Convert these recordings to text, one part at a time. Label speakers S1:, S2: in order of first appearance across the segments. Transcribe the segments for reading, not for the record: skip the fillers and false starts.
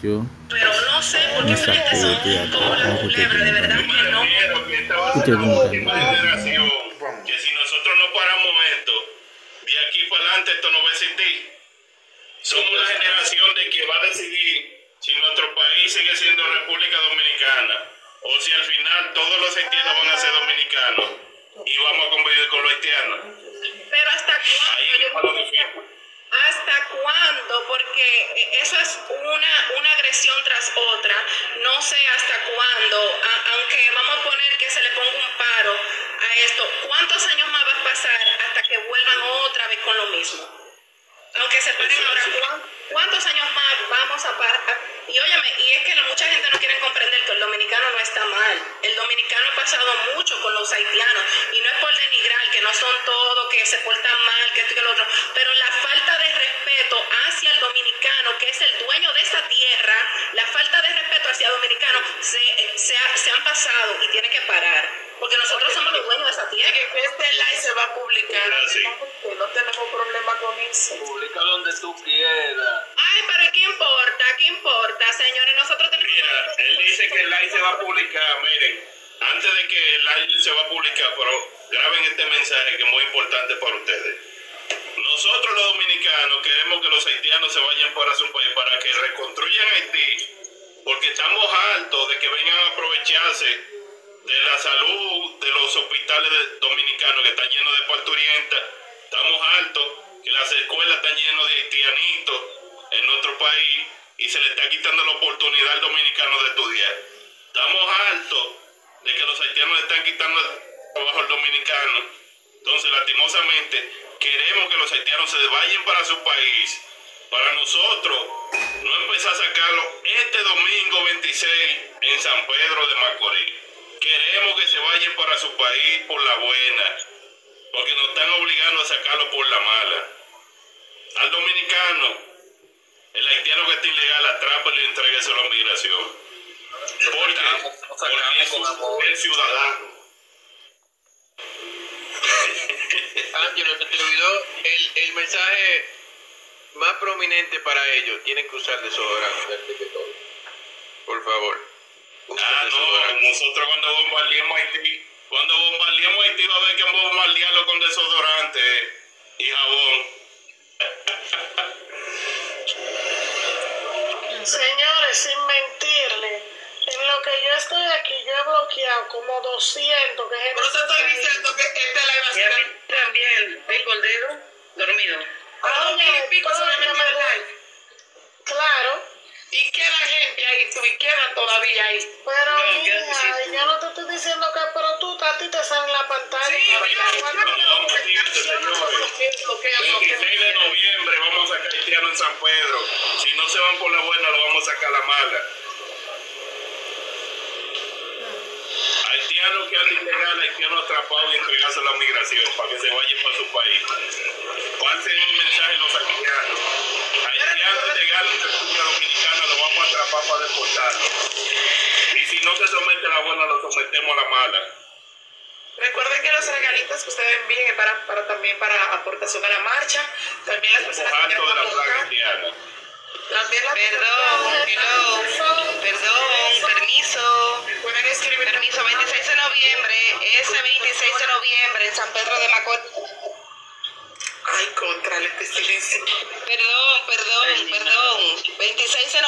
S1: yo
S2: Pero no sé por qué
S1: me
S2: esa gente
S1: saqué
S2: son
S1: de teatro.
S2: como la
S1: No sé qué
S2: culebra, de verdad que no.
S1: Usted nunca.
S3: Que si nosotros no paramos esto, de aquí para adelante esto no va a existir. Somos la generación de que va a decidir si nuestro país sigue siendo República Dominicana o si al final todos los haitianos van a ser dominicanos y vamos a convivir con los haitianos.
S2: Pero ¿hasta
S3: Ahí es
S2: cuándo?
S3: lo difícil.
S2: ¿Hasta cuándo? Porque eso es una agresión tras otra. No sé hasta cuándo, aunque vamos a poner que se le ponga un paro a esto. ¿Cuántos años más va a pasar hasta que vuelvan otra vez con lo mismo? Aunque se paren ahora, ¿cuántos años más vamos a parar? Y óyeme, y es que mucha gente no quiere comprender que el dominicano no está mal. El dominicano ha pasado mucho con los haitianos. Y no es por denigrar, que no son todos, que se portan mal, que esto y que lo otro. Pero la falta de respeto hacia el dominicano, que es el dueño de esta tierra, la falta de respeto hacia el dominicano se han pasado y tiene que parar. Porque nosotros somos los dueños de esa tierra.
S4: Que este live se va a publicar.
S3: Sí.
S4: No tenemos problema con eso.
S5: Publica donde tú quieras.
S2: Ay, pero ¿qué importa? ¿Qué importa, señores? Nosotros tenemos...
S3: Mira, él dice que el live se va a publicar, miren, antes de que el live se va a publicar, pero graben este mensaje que es muy importante para ustedes. Nosotros los dominicanos queremos que los haitianos se vayan para su país, para que reconstruyan Haití, porque estamos hartos de que vengan a aprovecharse de la salud de los hospitales dominicanos que están llenos de parturientas. Estamos hartos que las escuelas están llenas de haitianitos en nuestro país y se le está quitando la oportunidad al dominicano de estudiar. Estamos hartos de que los haitianos le están quitando el trabajo al dominicano. Entonces, lastimosamente, queremos que los haitianos se vayan para su país, para nosotros no empezar a sacarlo este domingo 26 en San Pedro de Macorís. Queremos que se vayan para su país por la buena, porque nos están obligando a sacarlo por la mala. Al dominicano, el haitiano que está ilegal, atrápalo y entréguese a la migración. Porque es el ciudadano.
S5: Ángelo, se te olvidó el mensaje más prominente para ellos. Tienen que usar desodorante antes que todo. Por favor.
S3: No, nosotros cuando bombardeemos Haití va a haber que bombardearlo con desodorante y jabón.
S4: Señores, sin mentirle, en lo que yo estoy aquí, yo he bloqueado como 200 que es.
S6: Pero te estoy diciendo que este live va a ser. Y a mí también tengo el dedo dormido. A las 2,000 y pico se me metió el live.
S4: Claro.
S6: Y queda gente ahí, y quedan todavía ahí.
S4: Pero
S6: No,
S4: mira, yo no te estoy diciendo que, pero tú, a ti te sale en la pantalla.
S6: Sí,
S3: El 16 de noviembre vamos a sacar haitianos en San Pedro. Si no se van por la buena, lo vamos a sacar a la mala. Haitianos que andan ilegal, haitianos atrapados y entregarse a la migración para que se vayan para su país. Pasen un mensaje a los haitianos. Haitianos ilegales en República Dominicana lo vamos a atrapar para deportarlos. Y si no se somete a la buena, lo sometemos a la mala.
S6: Recuerden que los regalitos que ustedes envíen es también para aportación a la marcha. También las personas que
S3: Alto de la plaga haitiana.
S6: También las
S2: Permiso.
S6: pueden escribir.
S2: Permiso, 26 de noviembre, ese 26 de noviembre en San Pedro de Macorís.
S6: Ay, contra este silencio.
S2: Perdón. 26 de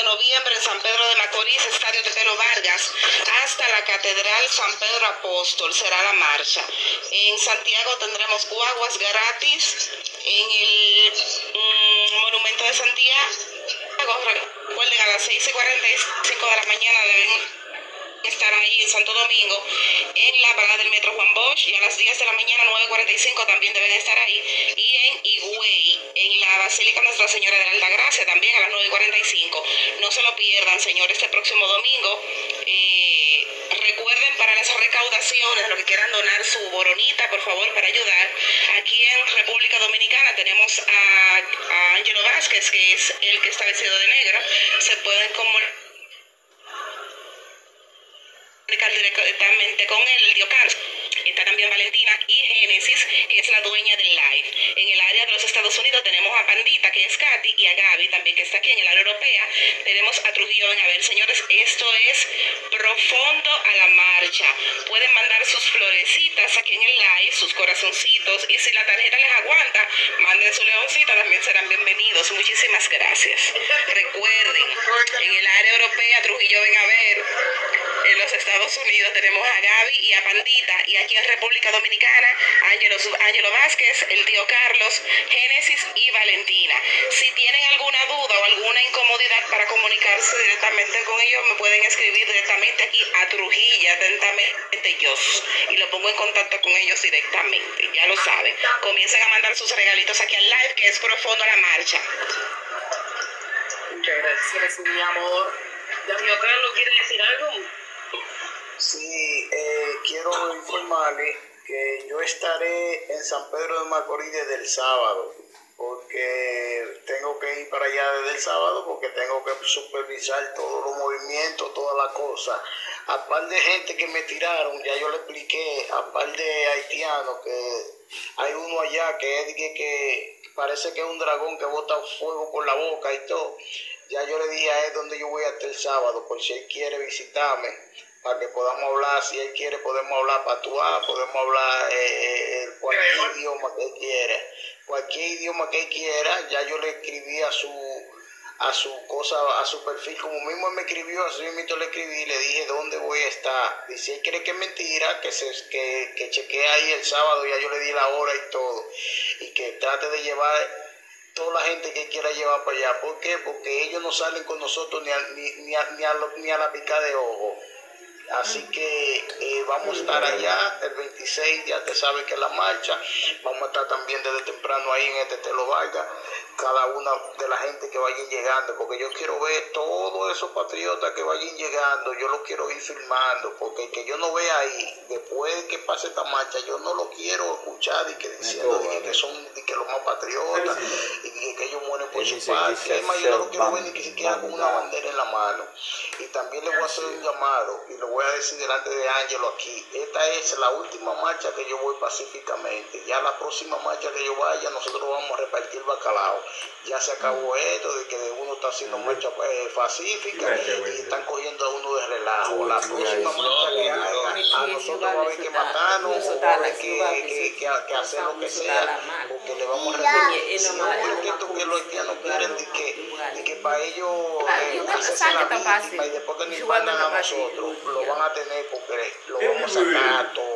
S2: noviembre en San Pedro de Macorís, Estadio Tetelo Vargas, hasta la Catedral San Pedro Apóstol será la marcha. En Santiago tendremos guaguas gratis. En el Monumento de Santiago, recuerden, a las 6:45 de la mañana deben estar ahí en Santo Domingo, en la parada del Metro Juan Bosch, y a las 10 de la mañana, 9:45, también deben estar ahí, y en Higüey, en la Basílica Nuestra Señora de la Altagracia, también a las 9:45. No se lo pierdan, señores, este próximo domingo. Recuerden, para las recaudaciones, los que quieran donar su boronita, por favor, para ayudar. Aquí en República Dominicana tenemos a Ángelo Vázquez, que es el que está vestido de negro. Se pueden comunicar directamente con él, el tío Carlos. Está también Valentina y Génesis, que es la dueña del live. En el área de los Estados Unidos tenemos a Pandita, que es Katy, y a Gaby también, que está aquí en el área europea. Tenemos a Trujillo. Ven a ver, señores, esto es profundo a la marcha. Pueden mandar sus florecitas aquí en el live, sus corazoncitos, y si la tarjeta les aguanta, manden su leoncita, también serán bienvenidos. Muchísimas gracias. Recuerden, en el área europea, Trujillo, ven a ver. En los Estados Unidos tenemos a Gaby y a Pandita, y aquí en República Dominicana, Ángelo Vázquez, el tío Carlos, Génesis y Valentina. Si tienen alguna duda o alguna incomodidad para comunicarse directamente con ellos, me pueden escribir directamente aquí a Trujillo, atentamente yo, y lo pongo en contacto con ellos directamente. Ya lo saben. Comiencen a mandar sus regalitos aquí al live, que es profundo a la marcha.
S6: Muchas gracias, mi amor. Tío Carlos, ¿quiere decir algo?
S7: Sí, quiero informarle que yo estaré en San Pedro de Macorís desde el sábado, porque tengo que ir para allá desde el sábado, porque tengo que supervisar todos los movimientos, todas las cosas. A par de gente que me tiraron, ya yo le expliqué, a par de haitianos, que hay uno allá que es que parece que es un dragón que bota fuego por la boca y todo. Ya yo le dije a él donde yo voy hasta el sábado, por si él quiere visitarme, para que podamos hablar. Si él quiere, podemos hablar patuá, podemos hablar cualquier idioma que él quiera. Cualquier idioma que él quiera. Ya yo le escribí a su cosa, a su perfil, como mismo él me escribió, así mismo le escribí y le dije dónde voy a estar. Y si él cree que es mentira, que chequee ahí el sábado, ya yo le di la hora y todo. Y que trate de llevar toda la gente que quiera llevar para allá. ¿Por qué? Porque ellos no salen con nosotros ni a la pica de ojo. Así que vamos a estar allá el 26, ya te sabes que es la marcha. Vamos a estar también desde temprano ahí en este Telo Vargas, cada una de la gente que vayan llegando, porque yo quiero ver todos esos patriotas que vayan llegando, yo los quiero ir filmando, porque que yo no vea ahí, después de que pase esta marcha, yo no lo quiero escuchar y que diciendo que son que los más patriotas y que ellos mueren por su patria. Además, yo no lo quiero ver ni que siquiera con una bandera en la mano. Y también le voy a hacer un llamado y lo voy a decir delante de Ángelo aquí. Esta es la última marcha que yo voy pacíficamente. Ya la próxima marcha que yo vaya, nosotros vamos a repartir bacalao. Ya se acabó esto de que uno está haciendo marcha pacífica y están cogiendo a uno de relajo. La próxima marcha que haya, a nosotros va a haber que matarnos o va a haber que hacer lo que sea, porque le vamos a repartir. Si no es que los haitianos quieren de que para ellos hacerse la víctima y después que nos mandan a nosotros, lo van a tener porque lo vamos a sacar todo.